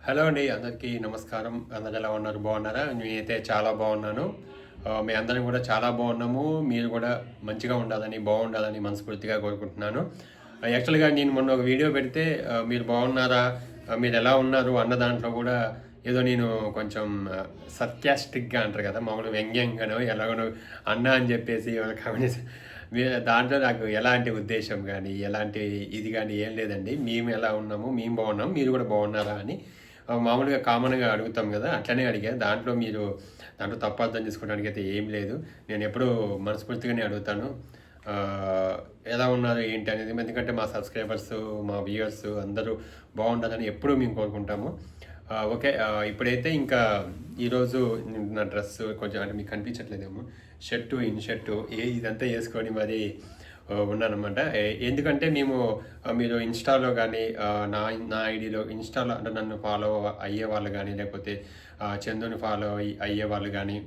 Hello అండి, అందరికీ నమస్కారం. అందరు ఎలా ఉన్నారు? బాగున్నారా? నేనైతే చాలా బాగున్నాను. మీ అందరం కూడా చాలా బాగున్నాము. మీరు కూడా మంచిగా ఉండాలని, బాగుండాలని మనస్ఫూర్తిగా కోరుకుంటున్నాను. యాక్చువల్గా నేను మొన్న ఒక వీడియో పెడితే మీరు బాగున్నారా, మీరు ఎలా ఉన్నారు అన్న దాంట్లో కూడా ఏదో నేను కొంచెం సర్కాస్టిక్గా అంటారు కదా, మామూలు వ్యంగ్యంగానో ఎలాగనో అన్నా అని చెప్పేసి కామెంట్స్ దాంట్లో నాకు ఎలాంటి ఉద్దేశం కానీ ఎలాంటి ఇది కానీ ఏం లేదండి. మేము ఎలా ఉన్నాము, మేము బాగున్నాము, మీరు కూడా బాగున్నారా అని మామూలుగా కామన్‌గా అడుగుతాం గదా! అట్లనే అడిగా. దాంట్లో తప్పు అర్థం చేసుకోవడానికి అయితే ఏం లేదు. నేనెప్పుడూ మనస్ఫూర్తిగానే అడుగుతాను. ఆహ్, ఎలా ఉన్నారు ఏంటి అనేది. ఎందుకంటే మా సబ్‌స్క్రైబర్స్, మా వ్యూయర్స్ అందరూ బాగుండాలని ఎప్పుడూ మేము కోరుకుంటాము. ఓకే. ఇప్పుడైతే ఇంకా ఈరోజు నా డ్రెస్ కొంచెం అంటే మీకు కనిపించట్లేదేమో. షర్టు, ఇన్ షర్టు ఇదంతా యేసుకొని మరి ఉన్నాననమాట. ఎందుకంటే మేము మీరు ఇన్‌స్టాలో గానీ నా నా ఐడీలో ఇన్‌స్టాలో అంటే నన్ను ఫాలో అయ్యేవాళ్ళు గానీ, లేకపోతే చందుని ఫాలో అయ్యేవాళ్ళు గానీ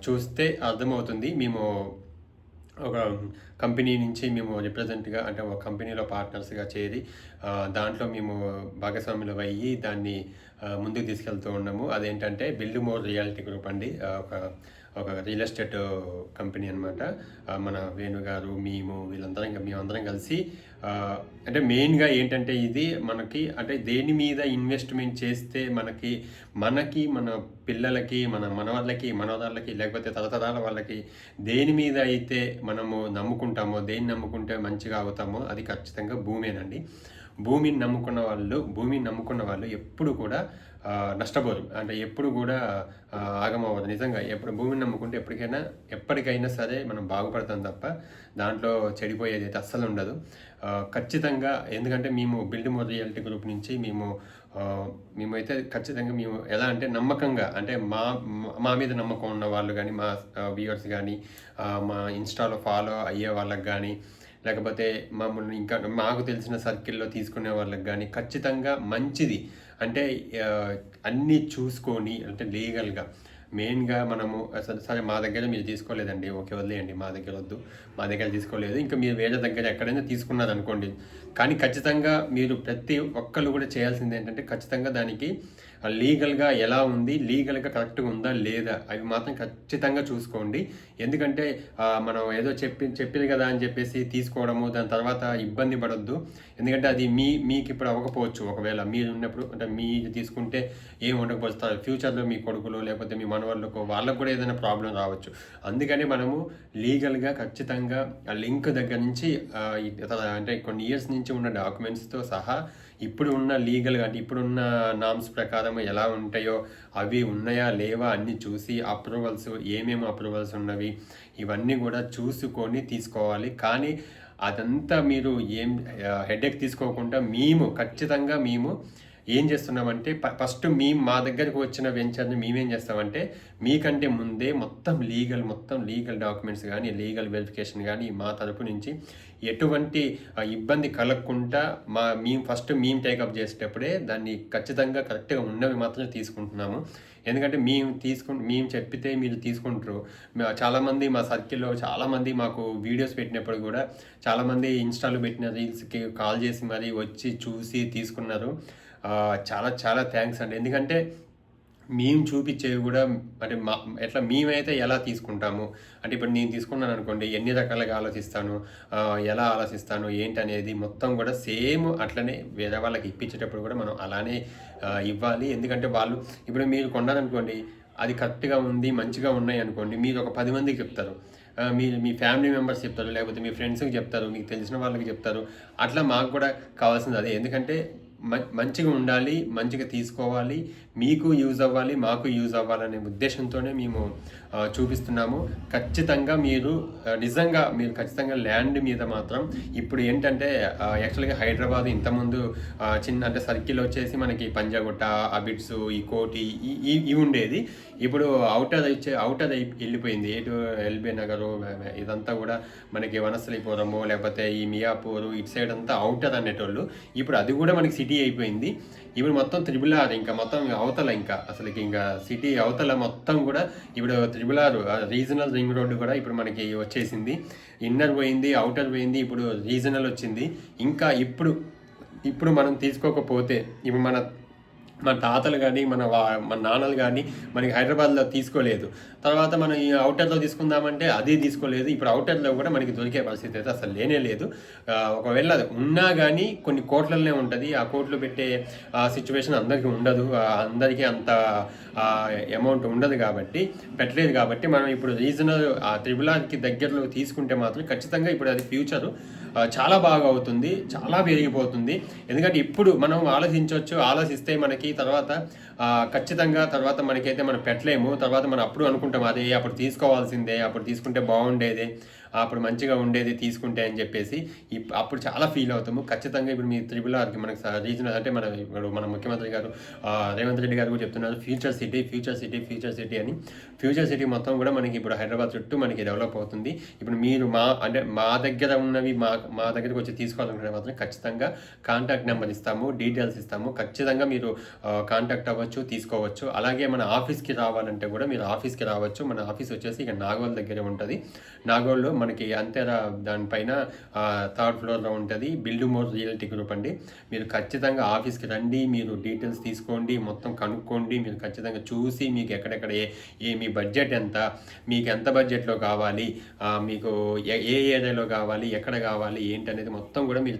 చూస్తే అర్థమవుతుంది. మేము ఒక కంపెనీ నుంచి మేము రిప్రజెంట్‌గా అంటే ఒక కంపెనీలో పార్ట్నర్స్‌గా చేరి దాంట్లో మేము భాగస్వాములమయ్యి దాన్ని ముందుకు తీసుకెళ్తూ ఉన్నాము. అదేంటంటే బిల్డ్ మోర్ రియాలిటీ గ్రూప్ అండి. ఒక ఒక రియల్ ఎస్టేట్ కంపెనీ అనమాట. మన వేణు గారు, మేమందరం కలిసి అంటే మెయిన్‌గా ఏంటంటే ఇది మనకి అంటే దేని మీద ఇన్వెస్ట్‌మెంట్ చేస్తే మన పిల్లలకి, మన మనవళ్ళకి, మనవరాళ్ళకి లేకపోతే తరతరాల వాళ్ళకి దేని మీద అయితే మనము నమ్ముకుంటామో, దేన్ని నమ్ముకుంటే మంచిగా అవుతామో అది ఖచ్చితంగా భూమేనండి. భూమిని నమ్ముకున్న వాళ్ళు ఎప్పుడు కూడా నష్టపోరు. అంటే ఎప్పుడు కూడా ఆగమవ్వదు. నిజంగా ఎప్పుడు భూమిని నమ్ముకుంటే ఎప్పటికైనా సరే మనం బాగుపడతాం తప్ప దాంట్లో చెడిపోయేదైతే అస్సలుండదు. ఖచ్చితంగా ఎందుకంటే మేము బిల్డ్ మోర్ రియాలిటీ గ్రూప్ నుంచి మేమైతే ఖచ్చితంగా మేము ఎలా అంటే నమ్మకంగా అంటే మా మీద నమ్మకం ఉన్న వాళ్ళు గానీ, మా వ్యూవర్స్ గానీ, మా ఇన్‌స్టాలో ఫాలో అయ్యే వాళ్ళకి గానీ, లేకపోతే మమ్మల్ని ఇంకా మాకు తెలిసిన సర్కిల్‌లో తీసుకునే వాళ్ళకి గానీ ఖచ్చితంగా మంచిది. అంటే అన్నీ చూసుకొని అంటే లీగల్‌గా మెయిన్‌గా మనము అసలు సరే మా దగ్గర మీరు తీసుకోలేదండి. ఓకే, వదిలేయండి. మా దగ్గర వద్దు. మా దగ్గర తీసుకోలేదు. ఇంకా మీరు వేరే దగ్గర ఎక్కడైనా తీసుకున్నారనుకోండి. కానీ ఖచ్చితంగా మీరు ప్రతి ఒక్కళ్ళు కూడా చేయాల్సిందేంటంటే ఖచ్చితంగా దానికి లీగల్‌గా ఎలా ఉంది? లీగల్‌గా కరెక్ట్‌గా ఉందా? లేదా? అవి మాత్రం ఖచ్చితంగా చూసుకోండి. ఎందుకంటే మనం ఏదో చెప్పింది కదా అని చెప్పేసి తీసుకోవడము, దాని తర్వాత ఇబ్బంది పడొద్దు. ఎందుకంటే అది మీకిప్పుడు అవ్వకపోవచ్చు. ఒకవేళ మీరున్నప్పుడు అంటే మీరు తీసుకుంటే ఏం ఉండకపోతే ఫ్యూచర్‌లో మీ కొడుకులో లేకపోతే మీ మనవళ్ళకో వాళ్ళకి కూడా ఏదైనా ప్రాబ్లమ్ రావచ్చు. అందుకని మనము లీగల్‌గా ఖచ్చితంగా ఆ లింక్ దగ్గర నుంచి అంటే కొన్ని ఇయర్స్ నుంచి ఉన్న డాక్యుమెంట్స్‌తో సహా ఇప్పుడు ఉన్న లీగల్‌గా అంటే ఇప్పుడున్న నార్మ్స్ ప్రకారం ఎలా ఉంటాయో అవి ఉన్నాయా? లేవా? అన్నీ చూసి ఏమేమి అప్రూవల్స్ ఉన్నవి ఇవన్నీ కూడా చూసుకొని తీసుకోవాలి. కానీ అదంతా మీరు హెడేక్ తీసుకోకుండా ఖచ్చితంగా మేము ఏం చేస్తున్నామంటే ఫస్ట్ మా దగ్గరకు వచ్చిన వెంచర్‌ని మేమేం చేస్తామంటే మీకంటే ముందే మొత్తం లీగల్ డాక్యుమెంట్స్ గానీ, లీగల్ వెరిఫికేషన్ గానీ మా తరపు నుంచి ఎటువంటి ఇబ్బంది కలగకుండా మేము టేకప్ చేసేటప్పుడే దాన్ని ఖచ్చితంగా కరెక్ట్‌గా ఉన్నవి మాత్రమే తీసుకుంటున్నాము. ఎందుకంటే మేము చెప్పితే మీరు తీసుకుంటారు. చాలామంది మా సర్కిల్‌లో చాలామంది మాకు వీడియోస్ పెట్టినప్పుడు గూడా చాలామంది ఇన్‌స్టాలో పెట్టిన రీల్స్‌కి కాల్ చేసి మరీ వచ్చి చూసి తీసుకున్నారు. చాలా చాలా థ్యాంక్స్ అండి. ఎందుకంటే మేము చూపిచ్చేవి గూడా అంటే మేమైతే ఎలా తీసుకుంటాము, అంటే ఇప్పుడు నేను తీసుకున్నాననుకోండి ఎన్ని రకాలుగా ఆలోచిస్తాను, ఎలా ఆలోచిస్తాను ఏంటనేది మొత్తం గూడా సేమ్ అట్లనే వేరే వాళ్ళకి ఇప్పించేటప్పుడు గూడా మనం అలానే ఇవ్వాలి. ఎందుకంటే ఇప్పుడు మీరు కొన్నారనుకోండి, అది కరెక్ట్‌గా ఉంది, మంచిగా ఉన్నాయనుకోండి, మీరు ఒక 10 మందికి చెప్తారు. మీరు మీ ఫ్యామిలీ మెంబర్స్ చెప్తారు, లేకపోతే మీ ఫ్రెండ్స్‌కి చెప్తారు, మీకు తెలిసిన వాళ్ళకి చెప్తారు. అట్లా మాకు కూడా కావాల్సింది అదే. ఎందుకంటే మంచిగా ఉండాలి, మంచిగా తీసుకోవాలి, మీకు యూజ్ అవ్వాలి, మాకు యూజ్ అవ్వాలనే ఉద్దేశంతోనే మేము చూపిస్తున్నాము. నిజంగా మీరు ఖచ్చితంగా ల్యాండ్ మీద మాత్రం ఇప్పుడు ఏంటంటే యాక్చువల్‌గా హైదరాబాద్ ఇంతకుముందు చిన్న అంటే సర్కిల్ వచ్చేసి మనకి పంజాగుట్ట, అబిడ్స్, ఈ కోటి ఇవి ఉండేది. ఇప్పుడు ఔటర్ వెళ్ళిపోయింది. ఎటు ఎల్బీ నగరు ఇదంతా కూడా మనకి వనస్థలిపురము లేకపోతే ఈ మియాపూరు ఇటు సైడ్ అంతా ఔటర్ అనేటోళ్ళు. ఇప్పుడు అది కూడా మనకి సిటీ అయిపోయింది. ఇప్పుడు మొత్తం త్రిబుల్ ఆర్ ఇంకా మొత్తం అవతల ఇంకా అసలుకి ఇంకా సిటీ అవతల మొత్తం కూడా ఇప్పుడు triple R regional ring road కూడా ఇప్పుడు మనకి వచ్చేసింది. ఇన్నర్ పోయింది, ఔటర్ పోయింది, ఇప్పుడు రీజనల్ వచ్చింది. ఇంకా ఇప్పుడు మనం తీసుకోకపోతే ఇప్పుడు మన తాతలు కానీ మన నాన్నలు కానీ మనకి హైదరాబాద్లో తీసుకోలేదు. తర్వాత మనం ఈ అవుటర్లో తీసుకుందామంటే అది తీసుకోలేదు. ఇప్పుడు అవుటర్లో కూడా మనకి దొరికే పరిస్థితి అయితే అసలు లేనే లేదు. ఒకవేళ అది ఉన్నా కానీ కొన్ని కోట్లలోనే ఉంటుంది. ఆ కోట్లు పెట్టే సిచ్యువేషన్ అందరికీ ఉండదు. అందరికీ అంత అమౌంట్ ఉండదు కాబట్టి, పెట్టలేదు కాబట్టి మనం ఇప్పుడు రీజనల్ త్రిబుల్ ఆర్కి దగ్గరలో తీసుకుంటే మాత్రం ఖచ్చితంగా ఇప్పుడు అది ఫ్యూచరు చాలా బాగా అవుతుంది, చాలా పెరిగిపోతుంది. ఎందుకంటే ఇప్పుడు మనం ఆలోచిస్తే మనకి తర్వాత ఖచ్చితంగా తర్వాత మనకైతే మనం పెట్టలేము. తర్వాత మనం అప్పుడు అనుకుంటాం అదే అప్పుడు తీసుకోవాల్సిందే, అప్పుడు తీసుకుంటే బాగుండేది, అప్పుడు మంచిగా ఉండేది తీసుకుంటే అని చెప్పేసి అప్పుడు చాలా ఫీల్ అవుతాము. ఖచ్చితంగా ఇప్పుడు మీ త్రిబుల్ ఆర్కి మనకి రీజనల్ అంటే మన ముఖ్యమంత్రి గారు రేవంత్ రెడ్డి గారు కూడా చెప్తున్నారు ఫ్యూచర్ సిటీ అని. ఫ్యూచర్ సిటీ మొత్తం కూడా మనకి ఇప్పుడు హైదరాబాద్ చుట్టూ మనకి డెవలప్ అవుతుంది. ఇప్పుడు మీరు మా దగ్గర ఉన్నవి మా దగ్గరికి వచ్చి తీసుకోవాలనుకుంటే మాత్రం ఖచ్చితంగా కాంటాక్ట్ నెంబర్ ఇస్తాము, డీటెయిల్స్ ఇస్తాము. ఖచ్చితంగా మీరు కాంటాక్ట్ అవ్వచ్చు, తీసుకోవచ్చు. అలాగే మన ఆఫీస్కి రావాలంటే కూడా మీరు ఆఫీస్కి రావచ్చు. మన ఆఫీస్ వచ్చేసి ఇక నాగోల్ దగ్గరే ఉంటుంది. నాగోల్లో మనకి అంతేరా దానిపైన 3rd ఫ్లోర్లో ఉంటుంది. బిల్డుమోర్ రియల్టీ గ్రూప్ అండి. మీరు ఖచ్చితంగా ఆఫీస్కి రండి, మీరు డీటెయిల్స్ తీసుకోండి, మొత్తం కనుక్కోండి. మీరు ఖచ్చితంగా చూసి మీకు ఎక్కడెక్కడ మీ బడ్జెట్ ఎంత, మీకు ఎంత బడ్జెట్లో కావాలి, మీకు ఏ ఏరియాలో కావాలి, ఎక్కడ కావాలి ఏంటనేది మొత్తం కూడా మీరు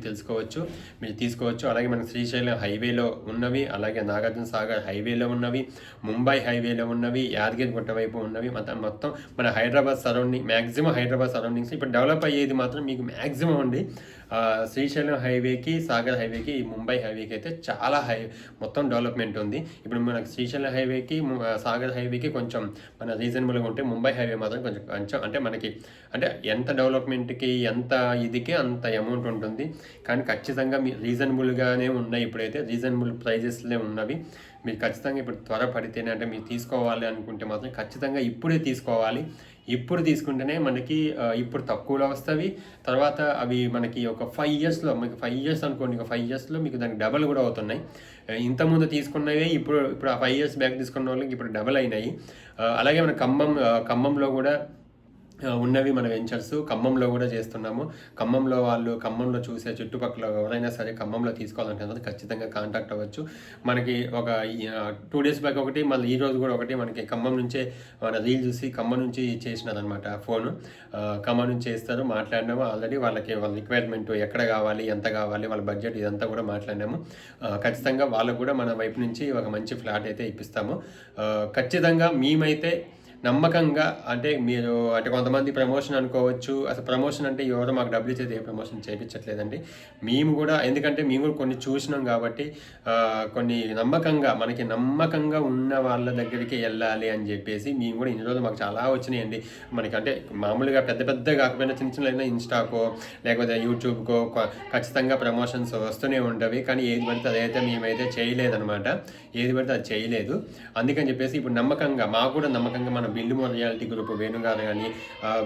తీసుకోవచ్చు. అలాగే మన శ్రీశైలం హైవేలో ఉన్నవి, అలాగే నాగార్జున సాగర్ హైవేలో ఉన్నవి, ముంబై హైవేలో ఉన్నవి, యాదగిరిగుట్ట వైపు ఉన్నవి, మొత్తం మన Hyderabad surrounding maximum Hyderabad surroundings ఇప్పుడు డెవలప్ అయ్యేది మాత్రం మీకు మ్యాక్సిమం అండి శ్రీశైలం హైవేకి, సాగర్ హైవేకి, ముంబై హైవేకి అయితే చాలా మొత్తం డెవలప్మెంట్ ఉంది. ఇప్పుడు మనకు శ్రీశైలం హైవేకి, సాగర్ హైవేకి కొంచెం మన రీజనబుల్గా ఉంటే ముంబై హైవే మాత్రం కొంచెం అంటే మనకి అంటే ఎంత డెవలప్మెంట్కి ఎంత ఇదికి అంత అమౌంట్ ఉంటుంది. కానీ ఖచ్చితంగా మీ రీజనబుల్గానే ఉన్నాయి. ఇప్పుడైతే రీజనబుల్ ప్రైజెస్లే ఉన్నవి. మీరు ఖచ్చితంగా ఇప్పుడు త్వరపడితేనే అంటే మీరు తీసుకోవాలి అనుకుంటే మాత్రం ఖచ్చితంగా ఇప్పుడే తీసుకోవాలి. ఇప్పుడు తీసుకుంటేనే మనకి ఇప్పుడు తక్కువలో వస్తుంది. తర్వాత అవి మనకి ఒక 5 ఇయర్స్లో మీకు 5 ఇయర్స్ అనుకోండి, 5 ఇయర్స్లో మీకు దానికి డబల్ కూడా అవుతున్నాయి. ఇంతకుముందు తీసుకున్నవే ఇప్పుడు ఆ 5 ఇయర్స్ బ్యాక్ తీసుకున్న వాళ్ళకి ఇప్పుడు డబల్ అయినాయి. అలాగే మన ఖమ్మంలో కూడా ఉన్నవి మన వెంచర్స్ ఖమ్మంలో కూడా చేస్తున్నాము. ఖమ్మంలో చూసే చుట్టుపక్కల ఎవరైనా సరే ఖమ్మంలో తీసుకోవాలంటే ఖచ్చితంగా కాంటాక్ట్ అవ్వచ్చు. మనకి ఒక 2 డేస్ బ్యాక్ ఒకటి, మళ్ళీ ఈ రోజు కూడా ఒకటి మనకి ఖమ్మం నుంచే మన రీల్ చూసి ఖమ్మం నుంచి చేసినారనమాట ఫోను. ఖమ్మం నుంచి చేస్తారు, మాట్లాడినాము ఆల్రెడీ. వాళ్ళ రిక్వైర్మెంట్ ఎక్కడ కావాలి, ఎంత కావాలి, వాళ్ళ బడ్జెట్ ఇదంతా కూడా మాట్లాడినాము. ఖచ్చితంగా వాళ్ళకు కూడా మన వైపు నుంచి ఒక మంచి ఫ్లాట్ అయితే ఇప్పిస్తాము. ఖచ్చితంగా మేమైతే నమ్మకంగా అంటే మీరు అంటే కొంతమంది ప్రమోషన్ అనుకోవచ్చు. అసలు ప్రమోషన్ అంటే ఎవరో మాకు డబ్బులు ఇచ్చేది ఏ ప్రమోషన్ చేయించట్లేదండి. మేము కూడా ఎందుకంటే మేము కూడా కొన్ని చూసినాం కాబట్టి కొన్ని మనకి నమ్మకంగా ఉన్న వాళ్ళ దగ్గరికి వెళ్ళాలి అని చెప్పేసి మేము కూడా ఇన్ని రోజులు మాకు చాలా వచ్చినాయండి. మనకి అంటే మామూలుగా పెద్ద కాకపోయినా చిన్న ఇన్స్టాకో లేకపోతే యూట్యూబ్కో ఖచ్చితంగా ప్రమోషన్స్ వస్తూనే ఉండవి. కానీ ఏది పడితే అదైతే మేమైతే చేయలేదనమాట. ఏది పడితే అది చేయలేదు. అందుకని చెప్పేసి ఇప్పుడు మాకు కూడా నమ్మకంగా మన బిల్డుమోర్ రియాలిటీ గ్రూప్ వేణుగారు కానీ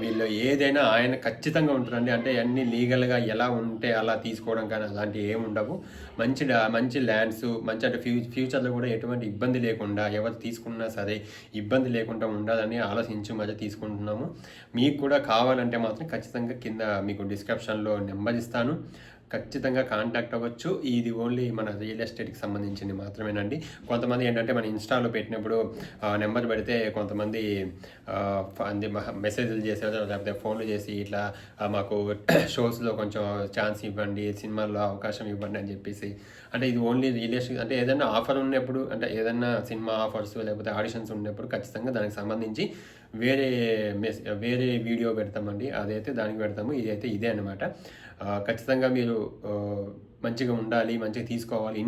వీళ్ళు ఏదైనా ఆయన ఖచ్చితంగా ఉంటుందండి. అంటే అన్ని లీగల్గా ఎలా ఉంటే అలా తీసుకోవడం కానీ అలాంటివి ఏమి ఉండవు. మంచి ల్యాండ్స్ మంచి అంటే ఫ్యూచర్లో కూడా ఎటువంటి ఇబ్బంది లేకుండా ఎవరు తీసుకున్నా సరే ఇబ్బంది లేకుండా ఉండాలని ఆలోచించి మధ్య తీసుకుంటున్నాము. మీకు కూడా కావాలంటే మాత్రం ఖచ్చితంగా కింద మీకు డిస్క్రిప్షన్లో నెంబర్ ఇస్తాను, ఖచ్చితంగా కాంటాక్ట్ అవ్వచ్చు. ఇది ఓన్లీ మన రియల్ ఎస్టేట్కి సంబంధించింది మాత్రమేనండి. కొంతమంది ఏంటంటే మన ఇన్స్టాలో పెట్టినప్పుడు నెంబర్ పెడితే కొంతమంది మెసేజ్లు చేశారు, లేకపోతే ఫోన్లు చేసి ఇట్లా మాకు షోస్లో కొంచెం ఛాన్స్ ఇవ్వండి, సినిమాల్లో అవకాశం ఇవ్వండి అని చెప్పేసి. అంటే ఇది ఓన్లీ రియల్ ఎస్టేట్ అంటే ఏదైనా ఆఫర్ ఉన్నప్పుడు అంటే ఏదైనా సినిమా ఆఫర్స్ లేకపోతే ఆడిషన్స్ ఉన్నప్పుడు ఖచ్చితంగా దానికి సంబంధించి వేరే వీడియో పెడతామండి. అదైతే దానికి పెడతాము. ఇదే అనమాట. ఖచ్చితంగా మీరు మంచిగా ఉండాలి, మంచిగా తీసుకోవాలి,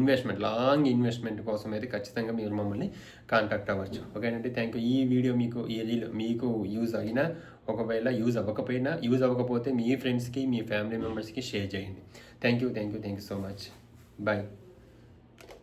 లాంగ్ ఇన్వెస్ట్మెంట్ కోసం అయితే ఖచ్చితంగా మీరు మమ్మల్ని కాంటాక్ట్ అవ్వచ్చు. ఓకేనండి, థ్యాంక్ యూ. ఈ వీడియో మీకు యూజ్ అయినా ఒకవేళ యూజ్ అవ్వకపోతే మీ ఫ్రెండ్స్కి మీ ఫ్యామిలీ మెంబర్స్కి షేర్ చేయండి. Thank you so much. Bye.